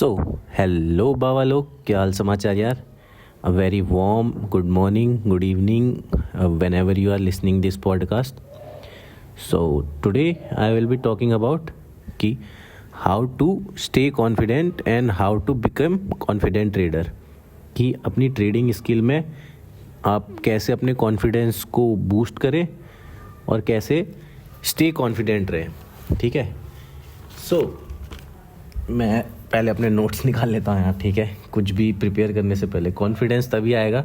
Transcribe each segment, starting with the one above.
So hello बाबा लोग, क्या हाल समाचार यार। A very warm good morning, good evening whenever you are listening this podcast. So today I will be talking about कि how to stay confident and how to become confident trader. कि अपनी trading skill में आप कैसे अपने confidence को boost करें और कैसे स्टे कॉन्फिडेंट रहें. ठीक है. सो मैं पहले अपने नोट्स निकाल लेता हूँ यार. ठीक है. कुछ भी प्रिपेयर करने से पहले कॉन्फिडेंस तभी आएगा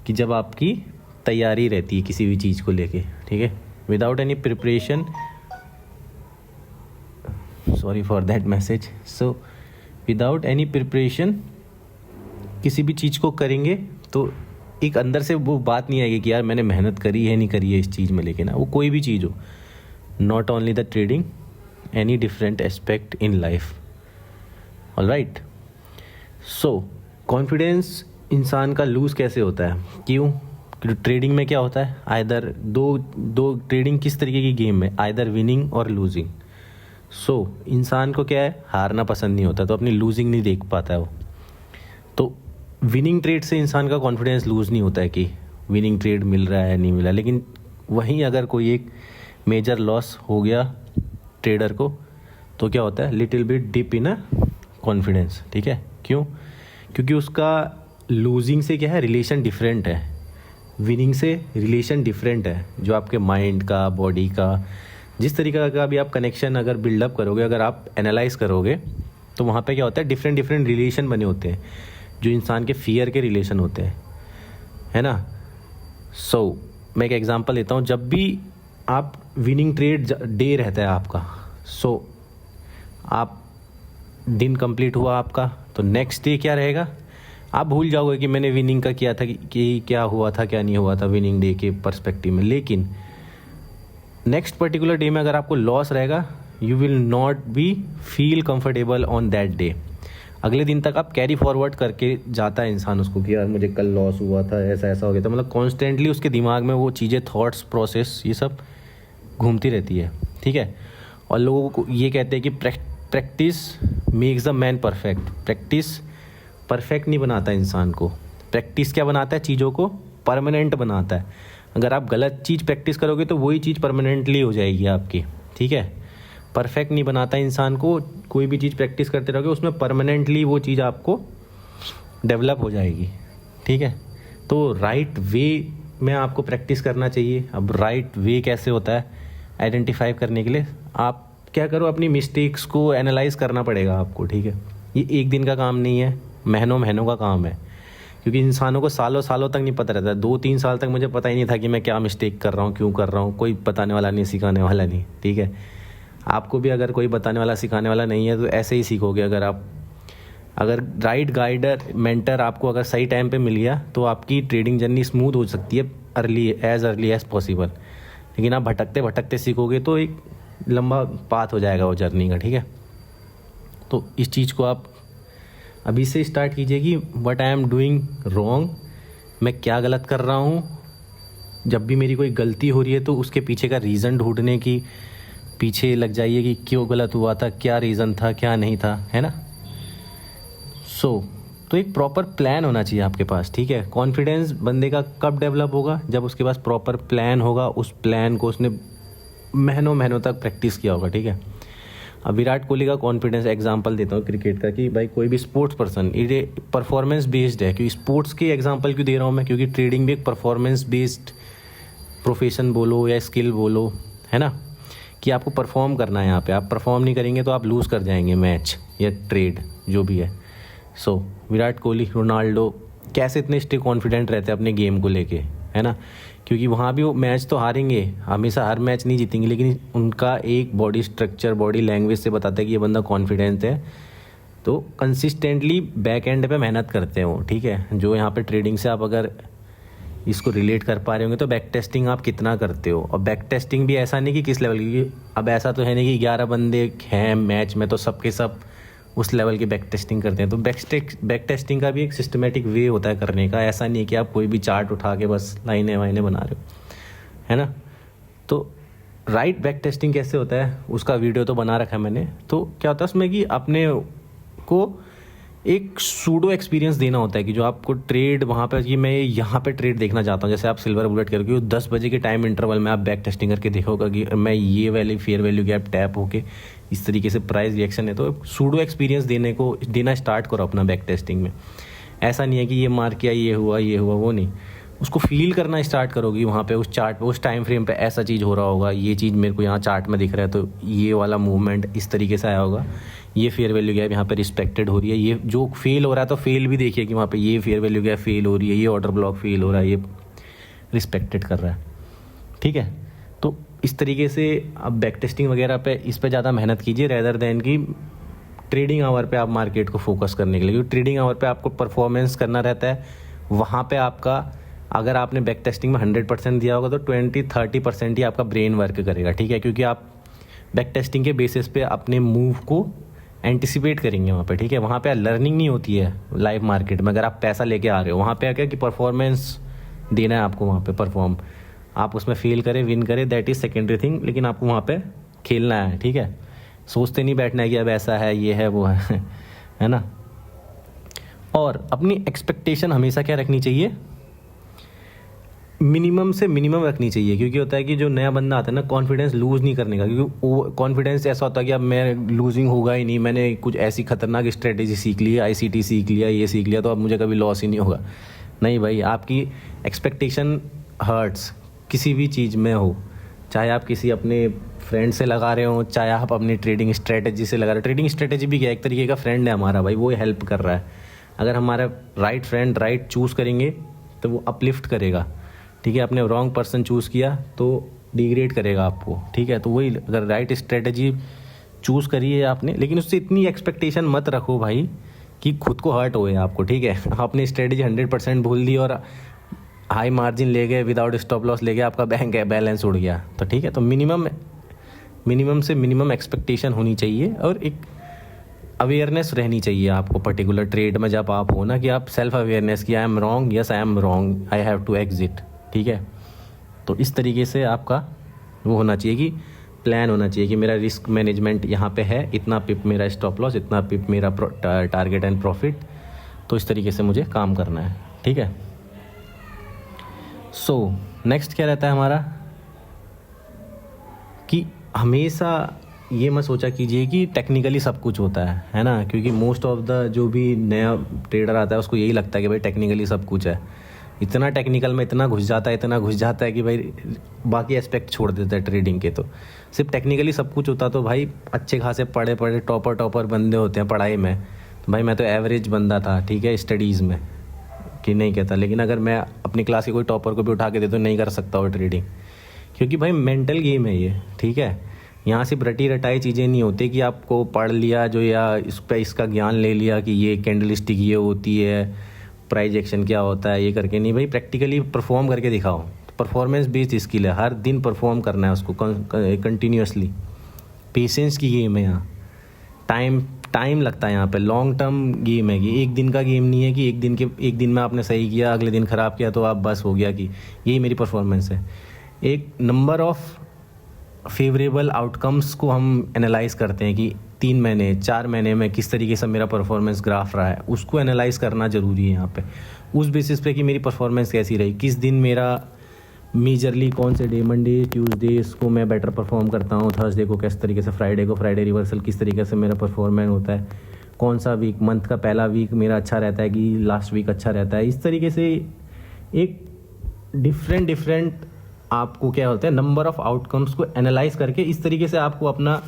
कि जब आपकी तैयारी रहती है किसी भी चीज़ को लेके. ठीक है. Without any preparation, sorry for that message. So without any preparation किसी भी चीज़ को करेंगे तो एक अंदर से वो बात नहीं आएगी कि यार मैंने मेहनत करी है नहीं करी है इस चीज़ में. लेकिन वो कोई भी चीज़ हो, not only the trading, any different aspect in life. All right. So confidence इंसान का लूज़ कैसे होता है, क्यों? क्योंकि ट्रेडिंग में क्या होता है, आइदर दो ट्रेडिंग किस तरीके की गेम है, आइदर विनिंग और लूजिंग. सो इंसान को क्या है, हारना पसंद नहीं होता, तो अपनी लूजिंग नहीं देख पाता है वो. तो विनिंग ट्रेड से इंसान का कॉन्फिडेंस लूज़ नहीं होता है कि विनिंग ट्रेड मिल रहा है नहीं मिला. लेकिन वहीं अगर कोई एक मेजर लॉस हो गया ट्रेडर को तो क्या होता है, little bit dip in a confidence. ठीक है. क्यों? क्योंकि उसका लूजिंग से क्या है, रिलेशन डिफरेंट है, विनिंग से रिलेशन डिफरेंट है. जो आपके माइंड का, बॉडी का, जिस तरीके का भी आप कनेक्शन अगर बिल्डअप करोगे, अगर आप एनालाइज करोगे तो वहाँ पे क्या होता है, डिफरेंट डिफरेंट रिलेशन बने होते हैं जो इंसान के फियर के रिलेशन होते हैं, है ना. सो मैं एक एग्जांपल देता हूँ. जब भी आप विनिंग ट्रेड डे रहता है आपका, सो आप दिन कंप्लीट हुआ आपका, तो नेक्स्ट डे क्या रहेगा, आप भूल जाओगे कि मैंने विनिंग का किया था कि क्या हुआ था क्या नहीं हुआ था विनिंग डे के पर्सपेक्टिव में. लेकिन नेक्स्ट पर्टिकुलर डे में अगर आपको लॉस रहेगा, you will not be feel comfortable on that day. अगले दिन तक आप कैरी फॉरवर्ड करके जाता है इंसान उसको कि यार मुझे कल लॉस हुआ था, ऐसा ऐसा हो गया था. मतलब कॉन्स्टेंटली उसके दिमाग में वो चीज़ें, थॉट्स, प्रोसेस, ये सब घूमती रहती है. ठीक है. और लोगों को ये कहते हैं कि practice makes the man perfect. Practice perfect नहीं बनाता इंसान को. प्रैक्टिस क्या बनाता है, चीज़ों को परमानेंट बनाता है. अगर आप गलत चीज़ प्रैक्टिस करोगे तो वही चीज़ परमानेंटली हो जाएगी आपकी. ठीक है. परफेक्ट नहीं बनाता इंसान को. कोई भी चीज़ प्रैक्टिस करते रहोगे उसमें परमानेंटली वो चीज़ आपको डेवलप हो जाएगी. ठीक है. तो राइट वे में आपको प्रैक्टिस करना चाहिए. अब राइट वे कैसे होता है आइडेंटिफाई करने के लिए, आप क्या करो, अपनी मिस्टेक्स को एनालाइज करना पड़ेगा आपको. ठीक है. ये एक दिन का काम नहीं है, महीनों महीनों का काम है. क्योंकि इंसानों को सालों सालों तक नहीं पता रहता. 2-3 साल तक मुझे पता ही नहीं था कि मैं क्या मिस्टेक कर रहा हूँ, क्यों कर रहा हूँ. कोई बताने वाला नहीं, सिखाने वाला नहीं. ठीक है. आपको भी अगर कोई बताने वाला, सिखाने वाला नहीं है तो ऐसे ही सीखोगे. अगर राइट गाइडर, मेंटर आपको अगर सही टाइम पे मिल गया तो आपकी ट्रेडिंग जर्नी स्मूथ हो सकती है अर्ली एज पॉसिबल. लेकिन आप भटकते भटकते सीखोगे तो एक लंबा पाथ हो जाएगा वो जर्नी का. ठीक है. तो इस चीज़ को आप अभी से स्टार्ट कीजिए कि what I am doing wrong, मैं क्या गलत कर रहा हूँ. जब भी मेरी कोई गलती हो रही है तो उसके पीछे का रीज़न ढूंढने की पीछे लग जाइए कि क्यों गलत हुआ था, क्या रीज़न था, क्या नहीं था, है ना. तो एक प्रॉपर प्लान होना चाहिए आपके पास. ठीक है. कॉन्फिडेंस बंदे का कब डेवलप होगा, जब उसके पास प्रॉपर प्लान होगा. उस प्लान को उसने महीनों महीनों तक प्रैक्टिस किया होगा. ठीक है. अब विराट कोहली का कॉन्फिडेंस एग्जांपल देता हूँ क्रिकेट का, कि भाई कोई भी स्पोर्ट्स पर्सन, ये परफॉर्मेंस बेस्ड है. क्योंकि स्पोर्ट्स के एग्जांपल क्यों दे रहा हूँ मैं, क्योंकि ट्रेडिंग भी एक परफॉर्मेंस बेस्ड प्रोफेशन बोलो या स्किल बोलो, है ना. कि आपको परफॉर्म करना है यहाँ पे. आप परफॉर्म नहीं करेंगे तो आप लूज़ कर जाएंगे मैच या ट्रेड जो भी है. सो विराट कोहली, रोनाल्डो कैसे इतने स्टे कॉन्फिडेंट रहते हैं अपने गेम को लेके, है ना. क्योंकि वहाँ भी वो मैच तो हारेंगे, हमेशा हर मैच नहीं जीतेंगे, लेकिन उनका एक बॉडी स्ट्रक्चर, बॉडी लैंग्वेज से बताता है कि ये बंदा कॉन्फिडेंट है. तो कंसिस्टेंटली बैक एंड पे मेहनत करते हैं वो. ठीक है. जो यहाँ पे ट्रेडिंग से आप अगर इसको रिलेट कर पा रहे होंगे तो बैक टेस्टिंग आप कितना करते हो. और बैक टेस्टिंग भी ऐसा नहीं कि किस लेवल की, अब ऐसा तो है नहीं कि 11 बंदे हैं मैच में तो सबके सब उस लेवल की बैक टेस्टिंग करते हैं. तो बैक टेस्टिंग का भी एक सिस्टमेटिक वे होता है करने का. ऐसा नहीं है कि आप कोई भी चार्ट उठा के बस लाइनें वाइनें बना रहे हो, है ना. तो राइट बैक टेस्टिंग कैसे होता है उसका वीडियो तो बना रखा है मैंने. तो क्या होता है उसमें कि अपने को एक सूडो एक्सपीरियंस देना होता है कि जो आपको ट्रेड वहाँ पे, ये मैं यहाँ पे ट्रेड देखना चाहता हूँ, जैसे आप सिल्वर बुलेट करके 10 बजे के टाइम इंटरवल में आप बैक टेस्टिंग करके देखोगे कि मैं ये वाली फेयर वैल्यू गैप टैप होके इस तरीके से प्राइस रिएक्शन है, तो सूडो एक्सपीरियंस देना स्टार्ट करो अपना बैक टेस्टिंग में। ऐसा नहीं है कि ये मार किया ये हुआ, वो नहीं, उसको फील करना स्टार्ट करोगी वहाँ पे उस चार्ट पे, उस टाइम फ्रेम पे ऐसा चीज़ हो रहा होगा, ये चीज़ मेरे को यहाँ चार्ट में दिख रहा है, तो ये वाला मूवमेंट इस तरीके से आया होगा, ये फेयर वैल्यू गैप यहाँ पे रिस्पेक्टेड हो रही है, ये जो फेल हो रहा है तो फेल भी देखिए कि वहाँ पे ये फेयर वैल्यू गैप फेल हो रही है, ये ऑर्डर ब्लॉक फेल हो रहा है, ये रिस्पेक्टेड कर रहा है, ठीक है। तो इस तरीके से आप बैक टेस्टिंग वगैरह पे इस पर ज़्यादा मेहनत कीजिए रेदर देन कि ट्रेडिंग आवर पे आप मार्केट को फोकस करने के लिए, क्योंकि ट्रेडिंग आवर पे आपको परफॉर्मेंस करना रहता है। वहाँ पे आपका, अगर आपने बैक टेस्टिंग में 100% दिया होगा तो 20-30% ही आपका ब्रेन वर्क करेगा, ठीक है, क्योंकि आप बैक टेस्टिंग के बेसिस पे अपने मूव को एंटिसिपेट करेंगे वहाँ पे, ठीक है। वहाँ पे लर्निंग नहीं होती है लाइव मार्केट में, अगर आप पैसा लेके आ रहे हो वहाँ पे क्या कि परफॉर्मेंस देना है आपको, वहाँ पे परफॉर्म, आप उसमें फेल करें विन करें दैट इज़ सेकेंडरी थिंग, लेकिन आपको वहाँ पे खेलना है, ठीक है। सोचते नहीं बैठना है कि अब ऐसा है ये है वो है ना। और अपनी एक्सपेक्टेशन हमेशा क्या रखनी चाहिए, मिनिमम से मिनिमम रखनी चाहिए, क्योंकि होता है कि जो नया बंदा आता है ना, कॉन्फिडेंस लूज़ नहीं करने का, क्योंकि वो कॉन्फिडेंस ऐसा होता है कि अब मैं लूजिंग होगा ही नहीं, मैंने कुछ ऐसी खतरनाक स्ट्रेटेजी सीख ली, ICT सीख लिया, ये सीख लिया, तो अब मुझे कभी लॉस ही नहीं होगा। नहीं भाई, आपकी एक्सपेक्टेशन हर्ट्स किसी भी चीज़ में हो, चाहे आप किसी अपने फ्रेंड से लगा रहे हो, चाहे आप अपनी ट्रेडिंग स्ट्रेटेजी से लगा रहे हो। ट्रेडिंग स्ट्रेटेजी भी क्या, एक तरीके का फ्रेंड है हमारा भाई, वो हेल्प कर रहा है। अगर हमारा राइट फ्रेंड राइट चूज़ करेंगे तो वो अपलिफ्ट करेगा, ठीक है। आपने रॉन्ग पर्सन चूज़ किया तो डिग्रेड करेगा आपको, ठीक है। तो वही, अगर राइट स्ट्रेटजी चूज़ करिए आपने, लेकिन उससे इतनी एक्सपेक्टेशन मत रखो भाई कि खुद को हर्ट होए आपको, ठीक है। आपने स्ट्रेटजी 100% भूल दी और हाई मार्जिन ले गए, विदाउट स्टॉप लॉस ले गए, आपका बैंक बैलेंस उड़ गया, तो ठीक है। तो मिनिमम से मिनिमम एक्सपेक्टेशन होनी चाहिए, और एक अवेयरनेस रहनी चाहिए आपको पर्टिकुलर ट्रेड में जब आप हो ना, कि आप सेल्फ अवेयरनेस की I am wrong, yes I am wrong, I have to exit, ठीक है। तो इस तरीके से आपका वो होना चाहिए कि प्लान होना चाहिए कि मेरा रिस्क मैनेजमेंट यहाँ पे है, इतना पिप मेरा स्टॉप लॉस, इतना पिप मेरा टारगेट एंड प्रॉफिट, तो इस तरीके से मुझे काम करना है, ठीक है। सो नेक्स्ट क्या रहता है हमारा, कि हमेशा ये मत सोचा कीजिए कि टेक्निकली सब कुछ होता है ना, क्योंकि मोस्ट ऑफ द जो भी नया ट्रेडर आता है उसको यही लगता है कि भाई टेक्निकली सब कुछ है, इतना टेक्निकल में इतना घुस जाता है कि भाई बाकी एस्पेक्ट छोड़ देता है ट्रेडिंग के। तो सिर्फ टेक्निकली सब कुछ होता तो भाई अच्छे खासे पढ़े टॉपर बंदे होते हैं पढ़ाई में, तो भाई मैं तो एवरेज बंदा था, ठीक है, स्टडीज़ में, कि नहीं कहता, लेकिन अगर मैं अपनी क्लास के कोई टॉपर को भी उठा के दे तो नहीं कर सकता वो ट्रेडिंग, क्योंकि भाई मेंटल गेम है ये, ठीक है। यहाँ सिर्फ रटी रटाई चीज़ें नहीं होती कि आपको पढ़ लिया जो, या इस पर इसका ज्ञान ले लिया कि ये कैंडलस्टिक ये होती है, प्राइस एक्शन क्या होता है, ये करके नहीं भाई, प्रैक्टिकली परफॉर्म करके दिखाओ। परफॉर्मेंस बेस्ड स्किल है, हर दिन परफॉर्म करना है उसको कंटिन्यूसली। पेशेंस की गेम है यहाँ, टाइम लगता है यहाँ पे, लॉन्ग टर्म गेम है, कि एक दिन का गेम नहीं है कि एक दिन में आपने सही किया अगले दिन ख़राब किया तो आप बस हो गया कि यही मेरी परफॉर्मेंस है। एक नंबर ऑफ फेवरेबल आउटकम्स को हम एनालाइज करते हैं कि 3 महीने 4 महीने में किस तरीके से मेरा परफॉर्मेंस ग्राफ रहा है, उसको एनालाइज करना ज़रूरी है यहाँ पे, उस बेसिस पे कि मेरी परफॉर्मेंस कैसी रही, किस दिन मेरा मेजरली कौन से डे, मंडे ट्यूसडे इसको मैं बेटर परफॉर्म करता हूँ, थर्सडे को किस तरीके से, फ्राइडे को फ्राइडे रिवर्सल किस तरीके से मेरा परफॉर्मेंस होता है, कौन सा वीक, मंथ का पहला वीक मेरा अच्छा रहता है कि लास्ट वीक अच्छा रहता है। इस तरीके से एक डिफरेंट आपको क्या होता है, नंबर ऑफ आउटकम्स को एनालाइज करके इस तरीके से आपको अपना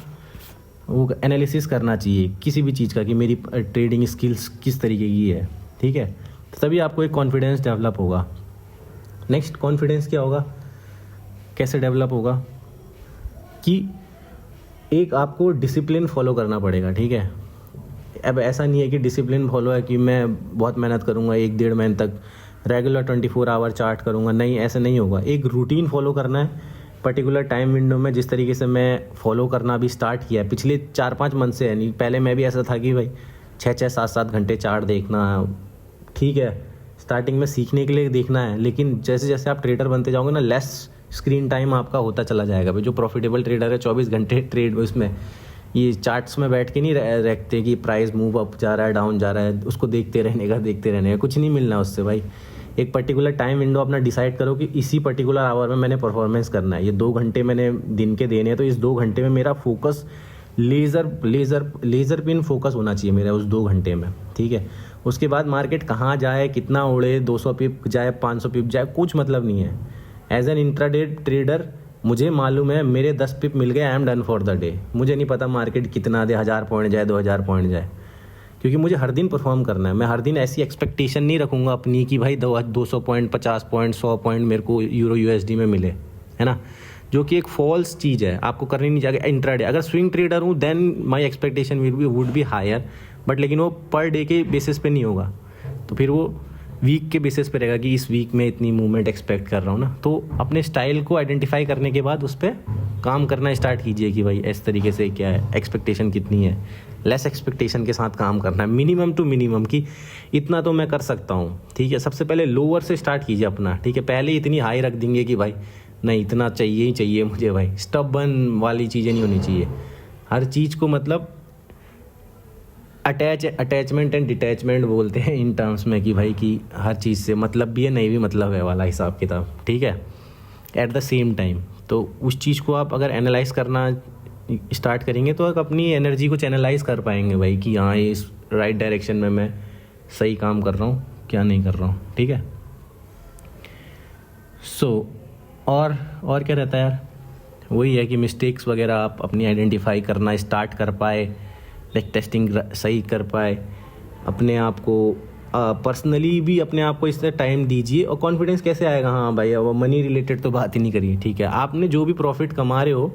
वो एनालिसिस करना चाहिए किसी भी चीज़ का, कि मेरी ट्रेडिंग स्किल्स किस तरीके की है, ठीक है। तो तभी आपको एक कॉन्फिडेंस डेवलप होगा। नेक्स्ट कॉन्फिडेंस क्या होगा, कैसे डेवलप होगा, कि एक आपको डिसिप्लिन फॉलो करना पड़ेगा, ठीक है। अब ऐसा नहीं है कि डिसिप्लिन फॉलो है कि मैं बहुत मेहनत करूँगा 1-1.5 महीने तक रेगुलर 24 आवर चार्ट करूँगा, नहीं, ऐसा नहीं होगा। एक रूटीन फॉलो करना है पर्टिकुलर टाइम विंडो में, जिस तरीके से मैं फॉलो करना भी स्टार्ट किया है पिछले 4-5 मंथ से है। नहीं, पहले मैं भी ऐसा था कि भाई 6-6, 7-7 घंटे चार्ट देखना, ठीक है, स्टार्टिंग में सीखने के लिए देखना है, लेकिन जैसे जैसे आप ट्रेडर बनते जाओगे ना, लेस स्क्रीन टाइम आपका होता चला जाएगा। भाई जो प्रॉफिटेबल ट्रेडर है 24 घंटे ट्रेड उसमें ये चार्ट्स में बैठ के नहीं रखते कि प्राइस मूव अप जा रहा है डाउन जा रहा है, उसको देखते रहने का कुछ नहीं मिलना उससे भाई। एक पर्टिकुलर टाइम विंडो अपना डिसाइड करो कि इसी पर्टिकुलर आवर में मैंने परफॉर्मेंस करना है, ये 2 घंटे मैंने दिन के देने हैं, तो इस 2 घंटे में मेरा फोकस लेज़र पिन फोकस होना चाहिए मेरा उस 2 घंटे में, ठीक है। उसके बाद मार्केट कहाँ जाए, कितना उड़े, 200 पिप जाए, 500 पिप जाए, कुछ मतलब नहीं है। एज एन इंट्राडे ट्रेडर मुझे मालूम है मेरे 10 पिप मिल गए, I am done for the day. मुझे नहीं पता मार्केट कितना दे, 1000 पॉइंट जाए, 2000 पॉइंट जाए, क्योंकि मुझे हर दिन परफॉर्म करना है। मैं हर दिन ऐसी एक्सपेक्टेशन नहीं रखूँगा अपनी कि भाई 200 पॉइंट, 50 पॉइंट, 100 पॉइंट मेरे को यूरो यूएसडी में मिले, है ना, जो कि एक फॉल्स चीज़ है, आपको करनी नहीं चाहिए इंट्राडे। अगर स्विंग ट्रेडर हूँ then my expectation would be higher, but लेकिन वो पर डे के बेसिस पे नहीं होगा, तो फिर वो वीक के बेसिस पे रहेगा कि इस वीक में इतनी मूवमेंट एक्सपेक्ट कर रहा हूँ ना। तो अपने स्टाइल को आइडेंटिफाई करने के बाद उस पर काम करना स्टार्ट कीजिए कि भाई इस तरीके से क्या है, एक्सपेक्टेशन कितनी है, लेस एक्सपेक्टेशन के साथ काम करना है, मिनिमम टू मिनिमम कि इतना तो मैं कर सकता हूँ, ठीक है। सबसे पहले लोअर से स्टार्ट कीजिए अपना, ठीक है। पहले इतनी हाई रख देंगे कि भाई नहीं इतना चाहिए ही चाहिए मुझे, भाई स्टबर्न वाली चीज़ें नहीं होनी चाहिए। हर चीज़ को मतलब अटैचमेंट एंड डिटैचमेंट बोलते हैं इन टर्म्स में कि भाई कि हर चीज़ से मतलब भी है नहीं भी मतलब है वाला हिसाब किताब, ठीक है, एट द सेम टाइम। तो उस चीज़ को आप अगर एनालाइज करना स्टार्ट करेंगे तो आप अपनी एनर्जी को चैनलाइज कर पाएंगे भाई कि हाँ ये इस राइट डायरेक्शन में मैं सही काम कर रहा हूँ, क्या नहीं कर रहा हूँ, ठीक है। सो और क्या रहता है यार, वही है कि मिस्टेक्स वगैरह आप अपनी आइडेंटिफाई करना स्टार्ट कर पाए, बैक टेस्टिंग सही कर पाए, अपने आप को पर्सनली भी अपने आप को इस तरह टाइम दीजिए। और कॉन्फिडेंस कैसे आएगा, हाँ भाई अब मनी रिलेटेड तो बात ही नहीं करिए, ठीक है। आपने जो भी प्रॉफिट कमा रहे हो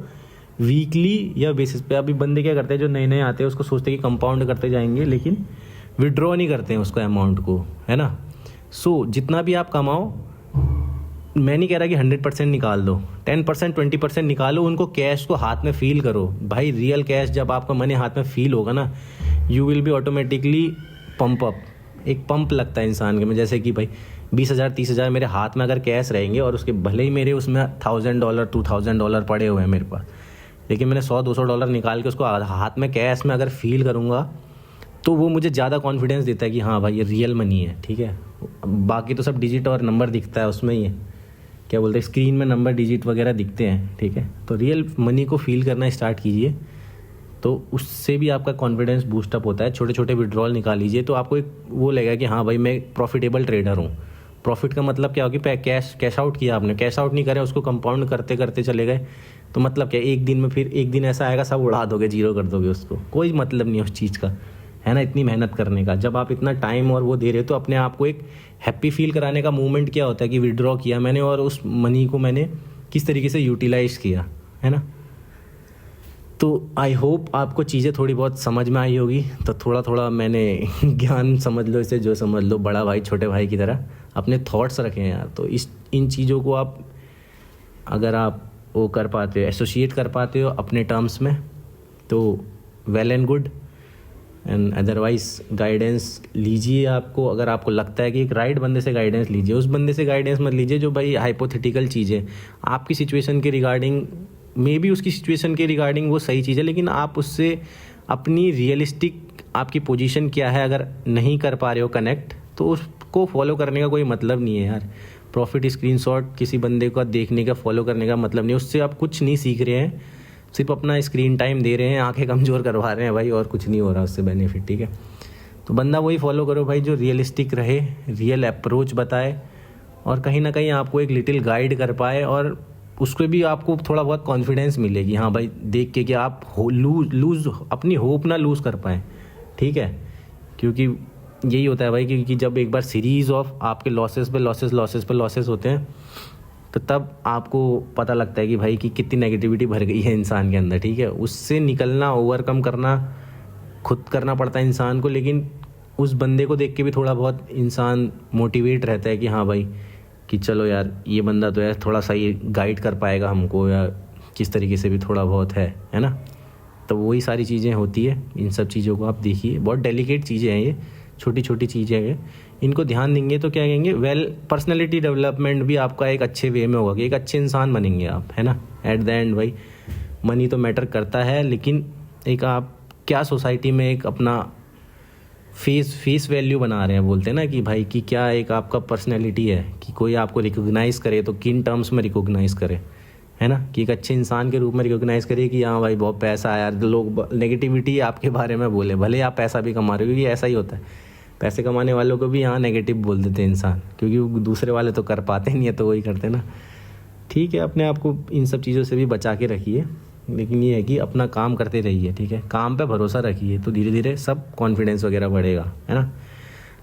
वीकली या बेसिस पे, अभी बंदे क्या करते हैं जो नए नए आते हैं उसको सोचते हैं कि कंपाउंड करते जाएंगे, लेकिन विड्रॉ नहीं करते हैं उसको अमाउंट को, है ना। सो जितना भी आप कमाओ, मैं नहीं कह रहा कि 100% निकाल दो, 10%, 20% निकालो, उनको कैश को हाथ में फील करो भाई। रियल कैश जब आपका मनी हाथ में फील होगा ना, you will be automatically pump up. एक पंप लगता है इंसान के में, जैसे कि भाई 20,000 30,000 मेरे हाथ में अगर कैश रहेंगे और उसके भले ही मेरे उसमें $1,000 $2,000 पड़े हुए हैं मेरे पास, लेकिन मैंने $100-200 निकाल के उसको हाथ में कैश में अगर फील करूँगा तो वो मुझे ज़्यादा कॉन्फिडेंस देता है कि हाँ भाई ये रियल मनी है, ठीक है। बाकी तो सब डिजिट और नंबर दिखता है उसमें ही है, क्या बोलते हैं, स्क्रीन में नंबर डिजिट वगैरह दिखते हैं, ठीक है। तो रियल मनी को फील करना स्टार्ट कीजिए, तो उससे भी आपका कॉन्फिडेंस बूस्टअप होता है। छोटे छोटे विड्रॉल निकाल लीजिए तो आपको एक वो लगेगा कि हाँ भाई मैं प्रॉफिटेबल ट्रेडर हूँ। प्रॉफिट का मतलब क्या होगी, कैश आउट किया आपने, कैश आउट नहीं करे उसको कंपाउंड करते करते चले गए तो मतलब क्या, एक दिन में फिर एक दिन ऐसा आएगा सब उड़ा दोगे, जीरो कर दोगे उसको, कोई मतलब नहीं उस चीज़ का, है ना। इतनी मेहनत करने का, जब आप इतना टाइम और वो दे रहे हो तो अपने आप को एक हैप्पी फील कराने का मूवमेंट क्या होता है कि विड्रॉ किया मैंने और उस मनी को मैंने किस तरीके से यूटिलाइज किया, है ना। तो आई होप आपको चीज़ें थोड़ी बहुत समझ में आई होगी। तो थोड़ा थोड़ा मैंने ज्ञान समझ लो इसे, जो समझ लो, बड़ा भाई छोटे भाई की तरह अपने थॉट्स रखें यार। तो इन चीज़ों को आप अगर आप वो कर पाते हो, एसोसिएट कर पाते हो अपने टर्म्स में, तो well and good. And otherwise guidance लीजिए। आपको अगर आपको लगता है कि एक राइट बंदे से गाइडेंस लीजिए, उस बंदे से गाइडेंस मत लीजिए जो भाई हाइपोथेटिकल चीज़ें आपकी सिचुएशन के रिगार्डिंग, मे बी उसकी सिचुएशन के रिगार्डिंग वो सही चीज़ है, लेकिन आप उससे अपनी रियलिस्टिक आपकी पोजीशन क्या है अगर नहीं कर पा रहे हो कनेक्ट, तो उसको फॉलो करने का कोई मतलब नहीं है यार। प्रॉफिट स्क्रीनशॉट किसी बंदे का देखने का, फॉलो करने का मतलब नहीं, उससे आप कुछ नहीं सीख रहे हैं, सिर्फ अपना स्क्रीन टाइम दे रहे हैं, आंखें कमज़ोर करवा रहे हैं भाई, और कुछ नहीं हो रहा उससे बेनिफिट, ठीक है। तो बंदा वही फॉलो करो भाई जो रियलिस्टिक रहे, रियल अप्रोच बताए और कहीं ना कहीं आपको एक लिटिल गाइड कर पाए, और उसको भी आपको थोड़ा बहुत कॉन्फिडेंस मिलेगी, हाँ भाई देख के कि आप लूज अपनी होप ना लूज़ कर पाएँ, ठीक है। क्योंकि यही होता है भाई कि जब एक बार सीरीज़ ऑफ आपके लॉसेस पे लॉसेस होते हैं, तो तब आपको पता लगता है कि भाई कि कितनी नेगेटिविटी भर गई है इंसान के अंदर, ठीक है। उससे निकलना, ओवरकम करना खुद करना पड़ता है इंसान को, लेकिन उस बंदे को देख के भी थोड़ा बहुत इंसान मोटिवेट रहता है कि हाँ भाई कि चलो यार ये बंदा तो यार थोड़ा सा ये गाइड कर पाएगा हमको, या किस तरीके से भी थोड़ा बहुत है ना। तो वही सारी चीज़ें होती है, इन सब चीज़ों को आप देखिए, बहुत डेलिकेट चीज़ें हैं ये, छोटी छोटी चीज़ें हैं, इनको ध्यान देंगे तो क्या कहेंगे, पर्सनैलिटी डेवलपमेंट भी आपका एक अच्छे वे में होगा कि एक अच्छे इंसान बनेंगे आप, है ना। एट द एंड भाई मनी तो मैटर करता है, लेकिन एक आप क्या सोसाइटी में एक अपना फेस वैल्यू बना रहे हैं, बोलते हैं ना कि भाई कि क्या एक आपका पर्सनैलिटी है, कि कोई आपको रिकॉग्नाइज़ करे तो किन टर्म्स में रिकॉग्नाइज़ करे, है ना, कि एक अच्छे इंसान के रूप में रिकॉग्नाइज़ करिए कि हाँ भाई बहुत पैसा आया, लोग नेगेटिविटी आपके बारे में बोले, भले आप पैसा भी कमा रहे हो, क्योंकि ऐसा ही होता है, पैसे कमाने वालों को भी यहाँ नेगेटिव बोल देते हैं इंसान, क्योंकि वो दूसरे वाले तो कर पाते नहीं है तो वही करते ना। ठीक है, अपने आप को इन सब चीज़ों से भी बचा के रखिए, लेकिन ये है कि अपना काम करते रहिए, ठीक है, काम पे भरोसा रखिए, तो धीरे धीरे सब कॉन्फिडेंस वगैरह बढ़ेगा, है ना।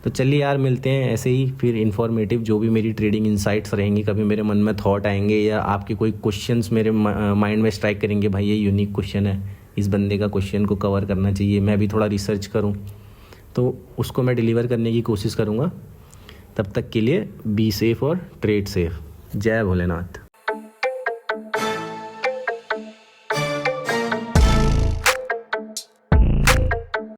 तो चलिए यार, मिलते हैं ऐसे ही फिर इन्फॉर्मेटिव जो भी मेरी ट्रेडिंग इंसाइट्स रहेंगी, कभी मेरे मन में थॉट आएंगे या आपके कोई क्वेश्चंस मेरे माइंड में स्ट्राइक करेंगे, भाई ये यूनिक क्वेश्चन है, इस बंदे का क्वेश्चन को कवर करना चाहिए, मैं भी थोड़ा रिसर्च करूँ, तो उसको मैं डिलीवर करने की कोशिश करूँगा। तब तक के लिए बी सेफ और ट्रेड सेफ। जय भोलेनाथ।